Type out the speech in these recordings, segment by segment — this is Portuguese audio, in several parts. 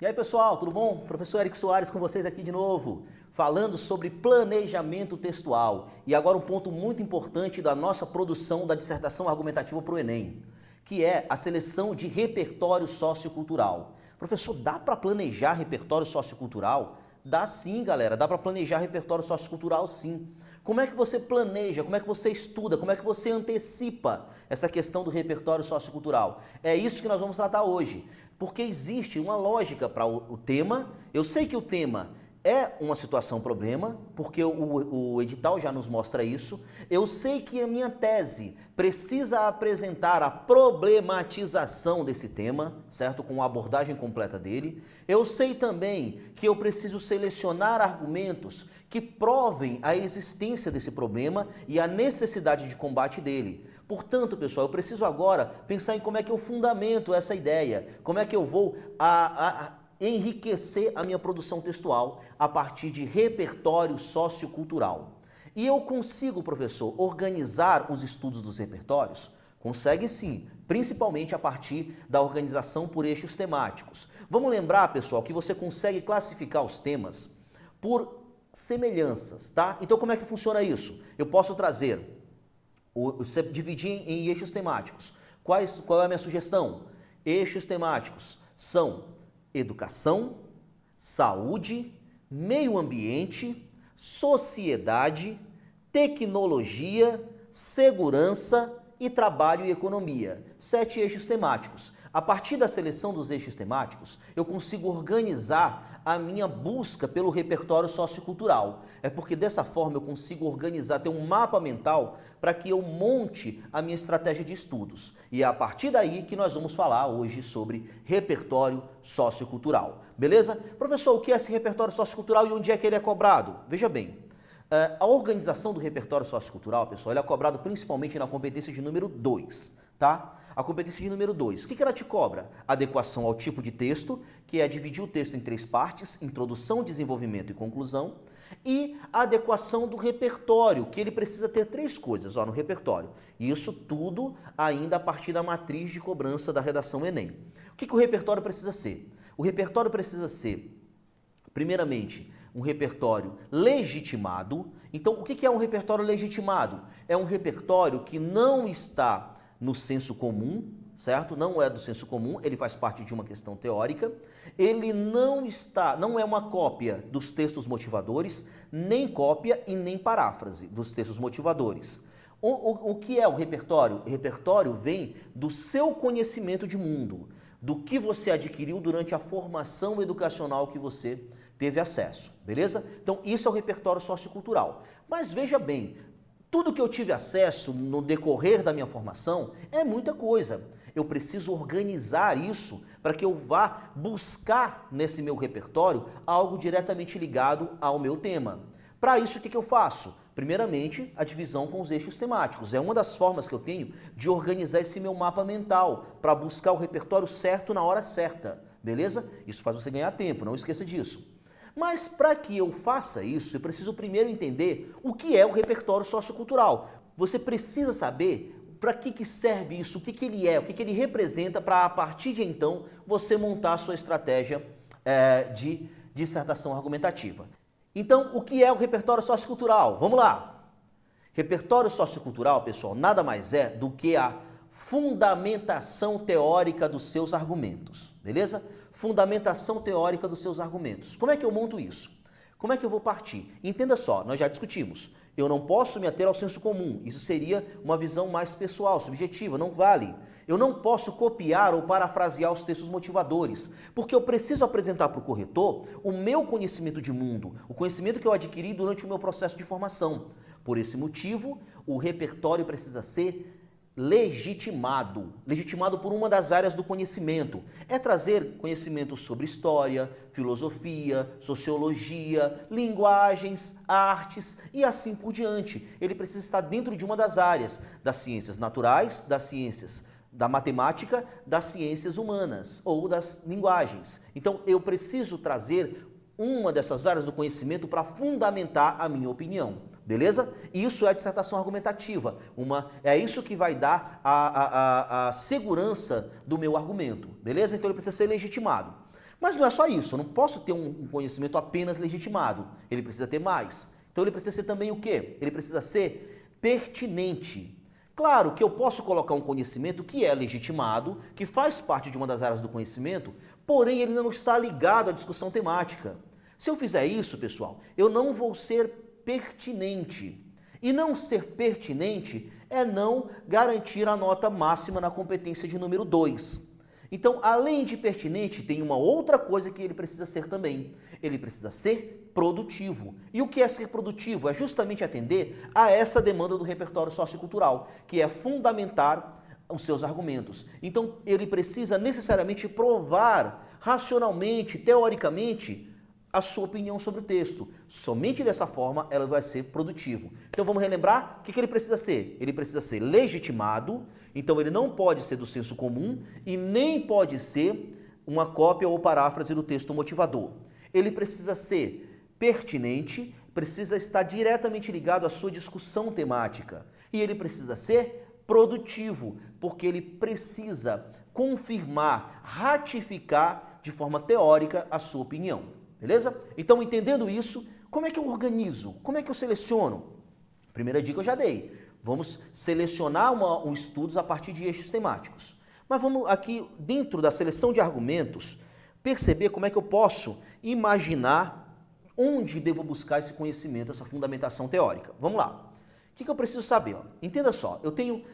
E aí pessoal, tudo bom? Professor Eric Soares com vocês aqui de novo, falando sobre planejamento textual. E agora um ponto muito importante da nossa produção da dissertação argumentativa para o Enem, que é a seleção de repertório sociocultural. Professor, dá para planejar repertório sociocultural? Dá sim, galera, dá para planejar repertório sociocultural sim. Como é que você planeja, como é que você estuda, como é que você antecipa essa questão do repertório sociocultural? É isso que nós vamos tratar hoje, porque existe uma lógica para o tema. Eu sei que o tema é uma situação-problema, porque o edital já nos mostra isso. Eu sei que a minha tese precisa apresentar a problematização desse tema, certo? Com a abordagem completa dele. Eu sei também que eu preciso selecionar argumentos que provem a existência desse problema e a necessidade de combate dele. Portanto, pessoal, eu preciso agora pensar em como é que eu fundamento essa ideia, como é que eu vou enriquecer a minha produção textual a partir de repertório sociocultural. E eu consigo, professor, organizar os estudos dos repertórios? Consegue sim, principalmente a partir da organização por eixos temáticos. Vamos lembrar, pessoal, que você consegue classificar os temas por semelhanças, tá? Então como é que funciona isso? Eu posso trazer, dividir em eixos temáticos. Qual é a minha sugestão? Eixos temáticos são educação, saúde, meio ambiente, sociedade, tecnologia, segurança e trabalho e economia. 7 eixos temáticos. A partir da seleção dos eixos temáticos, eu consigo organizar a minha busca pelo repertório sociocultural. É porque dessa forma eu consigo organizar, ter um mapa mental para que eu monte a minha estratégia de estudos. E é a partir daí que nós vamos falar hoje sobre repertório sociocultural. Beleza? Professor, o que é esse repertório sociocultural e onde é que ele é cobrado? Veja bem, a organização do repertório sociocultural, pessoal, ele é cobrado principalmente na competência de número 2, tá? A competência de número 2, o que ela te cobra? Adequação ao tipo de texto, que é dividir o texto em 3 partes, introdução, desenvolvimento e conclusão, e a adequação do repertório, que ele precisa ter 3 coisas no repertório. E isso tudo ainda a partir da matriz de cobrança da redação Enem. O que o repertório precisa ser? O repertório precisa ser, primeiramente, um repertório legitimado. Então, o que é um repertório legitimado? É um repertório que não está no senso comum, certo? Não é do senso comum, ele faz parte de uma questão teórica. Ele não é uma cópia dos textos motivadores, nem cópia e nem paráfrase dos textos motivadores. O que é o repertório? O repertório vem do seu conhecimento de mundo, do que você adquiriu durante a formação educacional que você teve acesso, beleza? Então, isso é o repertório sociocultural. Mas veja bem, tudo que eu tive acesso no decorrer da minha formação é muita coisa. Eu preciso organizar isso para que eu vá buscar nesse meu repertório algo diretamente ligado ao meu tema. Para isso, o que eu faço? Primeiramente, a divisão com os eixos temáticos. É uma das formas que eu tenho de organizar esse meu mapa mental para buscar o repertório certo na hora certa, beleza? Isso faz você ganhar tempo, não esqueça disso. Mas para que eu faça isso, eu preciso primeiro entender o que é o repertório sociocultural. Você precisa saber para que serve isso, o que ele é, o que ele representa, para a partir de então você montar a sua estratégia de dissertação argumentativa. Então, o que é o repertório sociocultural? Vamos lá! Repertório sociocultural, pessoal, nada mais é do que a fundamentação teórica dos seus argumentos, beleza? Fundamentação teórica dos seus argumentos. Como é que eu monto isso? Como é que eu vou partir? Entenda só, nós já discutimos. Eu não posso me ater ao senso comum. Isso seria uma visão mais pessoal, subjetiva, não vale. Eu não posso copiar ou parafrasear os textos motivadores, porque eu preciso apresentar para o corretor o meu conhecimento de mundo, o conhecimento que eu adquiri durante o meu processo de formação. Por esse motivo, o repertório precisa ser legitimado por uma das áreas do conhecimento. É trazer conhecimento sobre história, filosofia, sociologia, linguagens, artes e assim por diante. Ele precisa estar dentro de uma das áreas das ciências naturais, das ciências da matemática, das ciências humanas ou das linguagens. Então, eu preciso trazer uma dessas áreas do conhecimento para fundamentar a minha opinião. Beleza? Isso é a dissertação argumentativa. É isso que vai dar a segurança do meu argumento. Beleza? Então ele precisa ser legitimado. Mas não é só isso, eu não posso ter um conhecimento apenas legitimado, ele precisa ter mais. Então ele precisa ser também o quê? Ele precisa ser pertinente. Claro que eu posso colocar um conhecimento que é legitimado, que faz parte de uma das áreas do conhecimento, porém ele não está ligado à discussão temática. Se eu fizer isso, pessoal, eu não vou ser pertinente. E não ser pertinente é não garantir a nota máxima na competência de número 2. Então, além de pertinente, tem uma outra coisa que ele precisa ser também. Ele precisa ser produtivo. E o que é ser produtivo? É justamente atender a essa demanda do repertório sociocultural, que é fundamentar os seus argumentos. Então, ele precisa necessariamente provar racionalmente, teoricamente, a sua opinião sobre o texto. Somente dessa forma ela vai ser produtivo. Então vamos relembrar o que ele precisa ser. Ele precisa ser legitimado, então ele não pode ser do senso comum e nem pode ser uma cópia ou paráfrase do texto motivador. Ele precisa ser pertinente, precisa estar diretamente ligado à sua discussão temática. E ele precisa ser produtivo, porque ele precisa confirmar, ratificar de forma teórica a sua opinião. Beleza? Então, entendendo isso, como é que eu organizo? Como é que eu seleciono? Primeira dica eu já dei. Vamos selecionar estudos a partir de eixos temáticos. Mas vamos aqui, dentro da seleção de argumentos, perceber como é que eu posso imaginar onde devo buscar esse conhecimento, essa fundamentação teórica. Vamos lá. O que eu preciso saber? Ó? Entenda só, eu tenho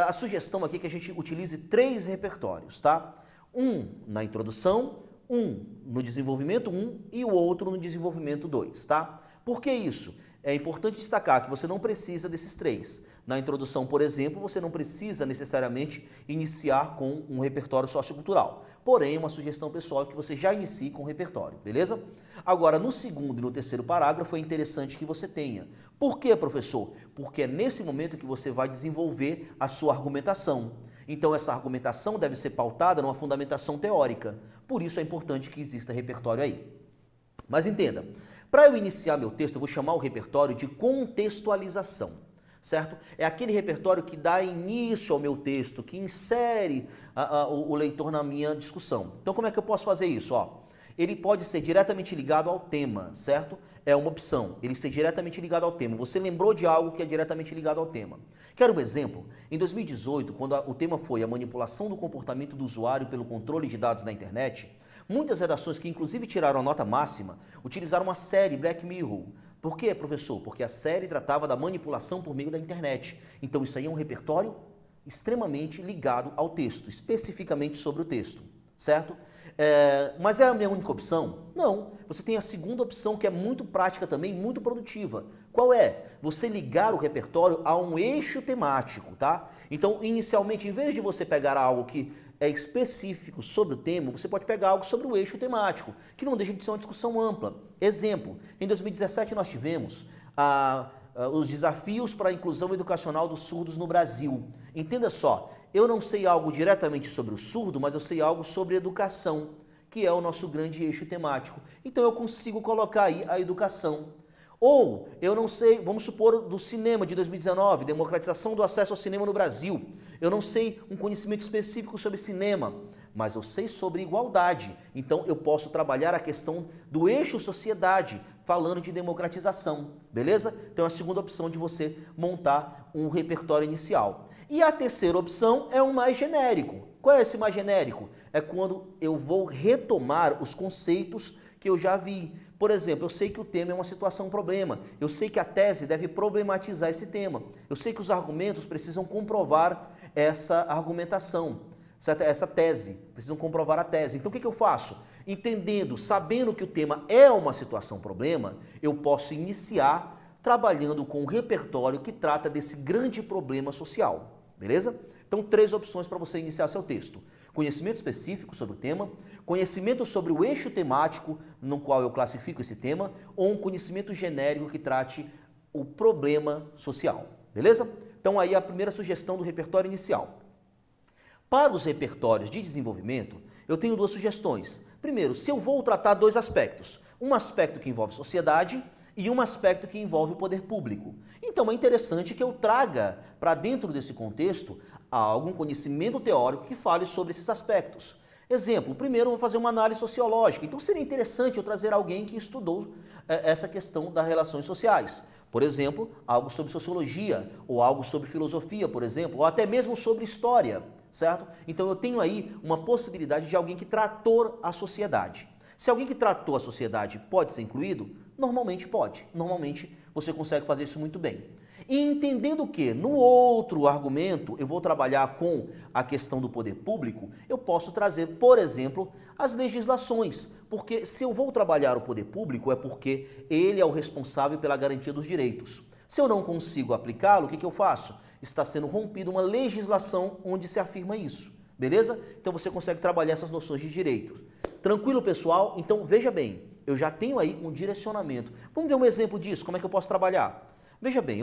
a sugestão aqui que a gente utilize 3 repertórios, tá? Um na introdução, um no desenvolvimento 1 e o outro no desenvolvimento 2, tá? Por que isso? É importante destacar que você não precisa desses 3. Na introdução, por exemplo, você não precisa necessariamente iniciar com um repertório sociocultural. Porém, uma sugestão pessoal é que você já inicie com o repertório, beleza? Agora, no segundo e no terceiro parágrafo é interessante que você tenha. Por quê, professor? Porque é nesse momento que você vai desenvolver a sua argumentação. Então, essa argumentação deve ser pautada numa fundamentação teórica. Por isso é importante que exista repertório aí. Mas entenda, para eu iniciar meu texto, eu vou chamar o repertório de contextualização, certo? É aquele repertório que dá início ao meu texto, que insere o leitor na minha discussão. Então, como é que eu posso fazer isso? Ó, ele pode ser diretamente ligado ao tema, certo? É uma opção, ele ser diretamente ligado ao tema. Você lembrou de algo que é diretamente ligado ao tema. Quero um exemplo? Em 2018, quando o tema foi a manipulação do comportamento do usuário pelo controle de dados na internet, muitas redações que inclusive tiraram a nota máxima utilizaram a série Black Mirror. Por quê, professor? Porque a série tratava da manipulação por meio da internet. Então isso aí é um repertório extremamente ligado ao texto, especificamente sobre o texto, certo? Mas é a minha única opção? Não. Você tem a segunda opção que é muito prática também, muito produtiva. Qual é? Você ligar o repertório a um eixo temático, tá? Então, inicialmente, em vez de você pegar algo que é específico sobre o tema, você pode pegar algo sobre o eixo temático, que não deixa de ser uma discussão ampla. Exemplo, em 2017 nós tivemos os desafios para a inclusão educacional dos surdos no Brasil. Entenda só, eu não sei algo diretamente sobre o surdo, mas eu sei algo sobre educação, que é o nosso grande eixo temático. Então eu consigo colocar aí a educação. Ou eu não sei, vamos supor, do cinema de 2019, democratização do acesso ao cinema no Brasil. Eu não sei um conhecimento específico sobre cinema, mas eu sei sobre igualdade. Então eu posso trabalhar a questão do eixo sociedade, falando de democratização, beleza? Então é a segunda opção de você montar um repertório inicial. E a terceira opção é o mais genérico. Qual é esse mais genérico? É quando eu vou retomar os conceitos que eu já vi. Por exemplo, eu sei que o tema é uma situação-problema, eu sei que a tese deve problematizar esse tema, eu sei que os argumentos precisam comprovar essa argumentação, essa tese, precisam comprovar a tese. Então o que eu faço? Entendendo, sabendo que o tema é uma situação-problema, eu posso iniciar trabalhando com um repertório que trata desse grande problema social, beleza? Então 3 opções para você iniciar seu texto. Conhecimento específico sobre o tema, conhecimento sobre o eixo temático no qual eu classifico esse tema, ou um conhecimento genérico que trate o problema social, beleza? Então aí a primeira sugestão do repertório inicial. Para os repertórios de desenvolvimento, eu tenho 2 sugestões. Primeiro, se eu vou tratar 2 aspectos, um aspecto que envolve sociedade e um aspecto que envolve o poder público. Então é interessante que eu traga para dentro desse contexto algum conhecimento teórico que fale sobre esses aspectos. Exemplo, primeiro eu vou fazer uma análise sociológica. Então seria interessante eu trazer alguém que estudou essa questão das relações sociais. Por exemplo, algo sobre sociologia, ou algo sobre filosofia, por exemplo, ou até mesmo sobre história, certo? Então eu tenho aí uma possibilidade de alguém que tratou a sociedade. Se alguém que tratou a sociedade pode ser incluído, normalmente pode. Normalmente você consegue fazer isso muito bem. E entendendo que no outro argumento eu vou trabalhar com a questão do poder público, eu posso trazer, por exemplo, as legislações. Porque se eu vou trabalhar o poder público é porque ele é o responsável pela garantia dos direitos. Se eu não consigo aplicá-lo, o que eu faço? Está sendo rompida uma legislação onde se afirma isso. Beleza? Então você consegue trabalhar essas noções de direitos. Tranquilo, pessoal? Então veja bem, eu já tenho aí um direcionamento. Vamos ver um exemplo disso, como é que eu posso trabalhar? Veja bem,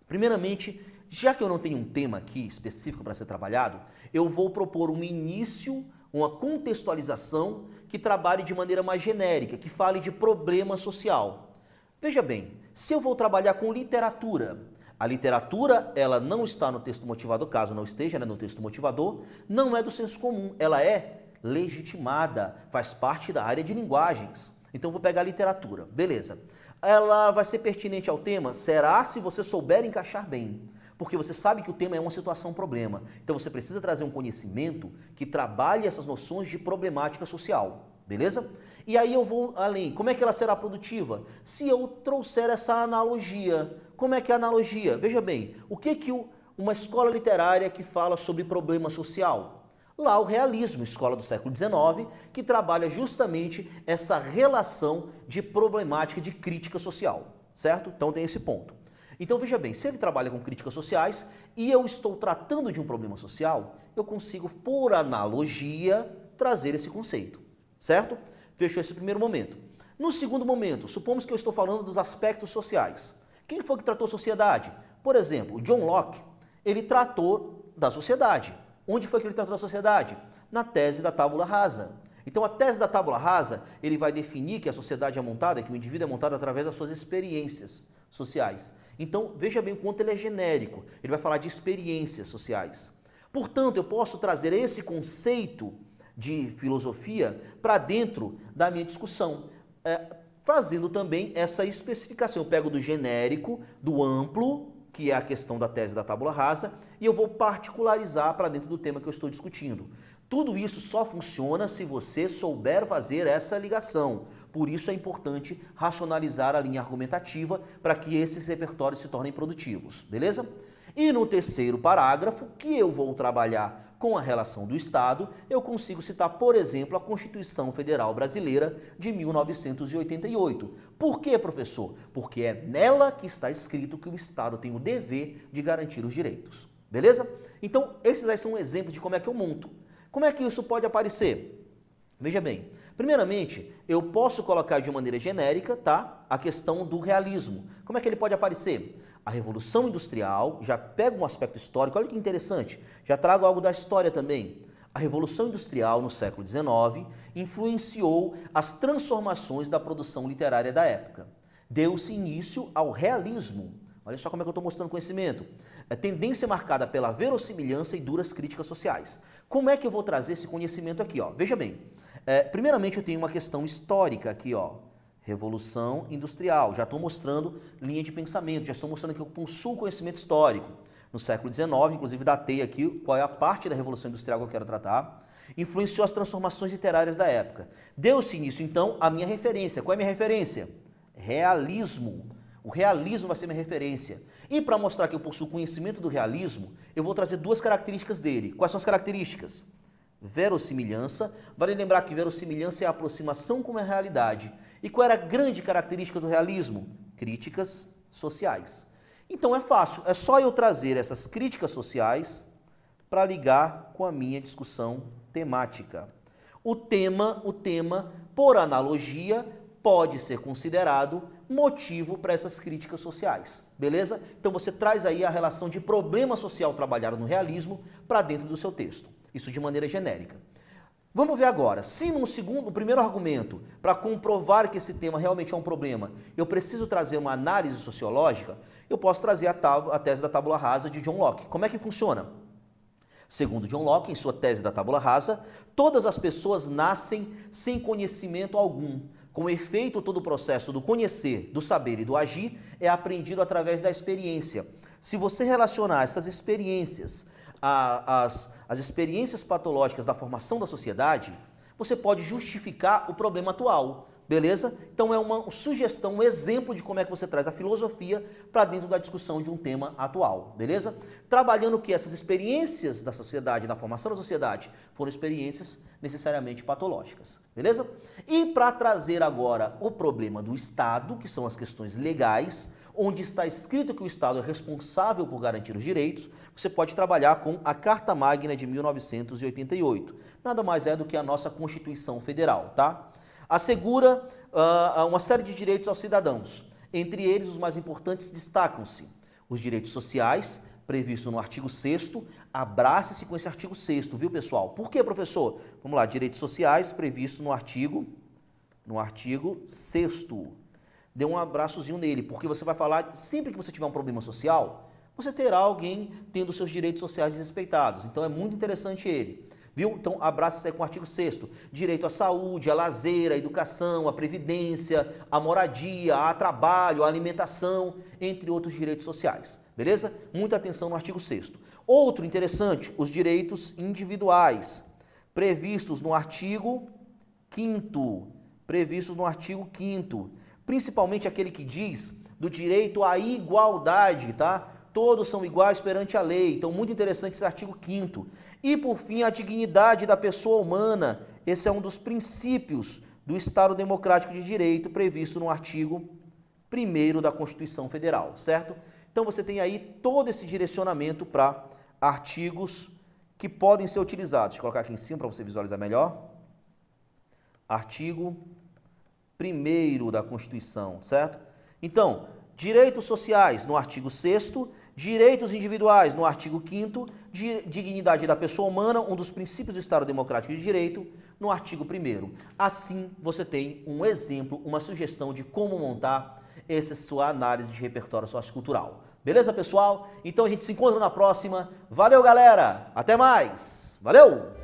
primeiramente, já que eu não tenho um tema aqui específico para ser trabalhado, eu vou propor um início, uma contextualização que trabalhe de maneira mais genérica, que fale de problema social. Veja bem, se eu vou trabalhar com literatura, a literatura, ela não está no texto motivador, caso não esteja no texto motivador, não é do senso comum, ela é legitimada, faz parte da área de linguagens. Então vou pegar a literatura, beleza. Ela vai ser pertinente ao tema? Será se você souber encaixar bem. Porque você sabe que o tema é uma situação problema. Então você precisa trazer um conhecimento que trabalhe essas noções de problemática social. Beleza? E aí eu vou além. Como é que ela será produtiva? Se eu trouxer essa analogia. Como é que é a analogia? Veja bem, o que uma escola literária que fala sobre problema social? Lá o realismo, escola do século XIX, que trabalha justamente essa relação de problemática, de crítica social, certo? Então tem esse ponto. Então veja bem, se ele trabalha com críticas sociais e eu estou tratando de um problema social, eu consigo, por analogia, trazer esse conceito, certo? Fechou esse primeiro momento. No segundo momento, supomos que eu estou falando dos aspectos sociais. Quem foi que tratou a sociedade? Por exemplo, John Locke, ele tratou da sociedade. Onde foi que ele tratou a sociedade? Na tese da tábula rasa. Então a tese da tábula rasa, ele vai definir que a sociedade é montada, que o indivíduo é montado através das suas experiências sociais. Então veja bem o quanto ele é genérico, ele vai falar de experiências sociais. Portanto, eu posso trazer esse conceito de filosofia para dentro da minha discussão, fazendo também essa especificação. Eu pego do genérico, do amplo, que é a questão da tese da tábula rasa, e eu vou particularizar para dentro do tema que eu estou discutindo. Tudo isso só funciona se você souber fazer essa ligação. Por isso é importante racionalizar a linha argumentativa para que esses repertórios se tornem produtivos, beleza? E no terceiro parágrafo, que eu vou trabalhar com a relação do Estado, eu consigo citar, por exemplo, a Constituição Federal Brasileira de 1988. Por quê, professor? Porque é nela que está escrito que o Estado tem o dever de garantir os direitos. Beleza? Então, esses aí são exemplos de como é que eu monto. Como é que isso pode aparecer? Veja bem, primeiramente, eu posso colocar de maneira genérica, tá? A questão do realismo. Como é que ele pode aparecer? A Revolução Industrial, já pego um aspecto histórico, olha que interessante, já trago algo da história também. A Revolução Industrial, no século XIX, influenciou as transformações da produção literária da época. Deu-se início ao realismo. Olha só como é que eu estou mostrando conhecimento. É tendência marcada pela verossimilhança e duras críticas sociais. Como é que eu vou trazer esse conhecimento aqui? Veja bem, primeiramente eu tenho uma questão histórica aqui, Revolução Industrial. Já estou mostrando linha de pensamento, já estou mostrando que eu possuo conhecimento histórico. No século XIX, inclusive datei aqui qual é a parte da Revolução Industrial que eu quero tratar. Influenciou as transformações literárias da época. Deu-se início, então, a minha referência. Qual é a minha referência? Realismo. O realismo vai ser minha referência. E para mostrar que eu possuo conhecimento do realismo, eu vou trazer duas características dele. Quais são as características? Verossimilhança. Vale lembrar que verossimilhança é a aproximação com a realidade. E qual era a grande característica do realismo? Críticas sociais. Então é fácil, é só eu trazer essas críticas sociais para ligar com a minha discussão temática. O tema, por analogia, pode ser considerado motivo para essas críticas sociais, beleza? Então você traz aí a relação de problema social trabalhado no realismo para dentro do seu texto, isso de maneira genérica. Vamos ver agora, se no primeiro argumento, para comprovar que esse tema realmente é um problema, eu preciso trazer uma análise sociológica, eu posso trazer a tese da tábula rasa de John Locke. Como é que funciona? Segundo John Locke, em sua tese da tábula rasa, todas as pessoas nascem sem conhecimento algum. Com efeito, todo o processo do conhecer, do saber e do agir é aprendido através da experiência. Se você relacionar essas experiências às experiências patológicas da formação da sociedade, você pode justificar o problema atual. Beleza? Então é uma sugestão, um exemplo de como é que você traz a filosofia para dentro da discussão de um tema atual, beleza? Trabalhando que essas experiências da sociedade, na formação da sociedade, foram experiências necessariamente patológicas, beleza? E para trazer agora o problema do Estado, que são as questões legais, onde está escrito que o Estado é responsável por garantir os direitos, você pode trabalhar com a Carta Magna de 1988. Nada mais é do que a nossa Constituição Federal, tá? Assegura uma série de direitos aos cidadãos. Entre eles, os mais importantes destacam-se os direitos sociais, previstos no artigo 6º, abrace-se com esse artigo 6º, viu, pessoal? Por quê, professor? Vamos lá, direitos sociais previstos no artigo 6º. Dê um abraçozinho nele, porque você vai falar, sempre que você tiver um problema social, você terá alguém tendo seus direitos sociais desrespeitados. Então, é muito interessante ele. Viu? Então, abraça-se com o artigo 6º. Direito à saúde, à lazer, à educação, à previdência, à moradia, a trabalho, à alimentação, entre outros direitos sociais. Beleza? Muita atenção no artigo 6º. Outro interessante, os direitos individuais, previstos no artigo 5º. Previstos no artigo 5º. Principalmente aquele que diz do direito à igualdade, tá? Todos são iguais perante a lei. Então, muito interessante esse artigo 5º. E, por fim, a dignidade da pessoa humana. Esse é um dos princípios do Estado Democrático de Direito previsto no artigo 1º da Constituição Federal, certo? Então, você tem aí todo esse direcionamento para artigos que podem ser utilizados. Deixa eu colocar aqui em cima para você visualizar melhor. Artigo 1º da Constituição, certo? Então, direitos sociais no artigo 6º, direitos individuais no artigo 5º, dignidade da pessoa humana, um dos princípios do Estado Democrático de Direito, no artigo 1º. Assim, você tem um exemplo, uma sugestão de como montar essa sua análise de repertório sociocultural. Beleza, pessoal? Então a gente se encontra na próxima. Valeu, galera! Até mais! Valeu!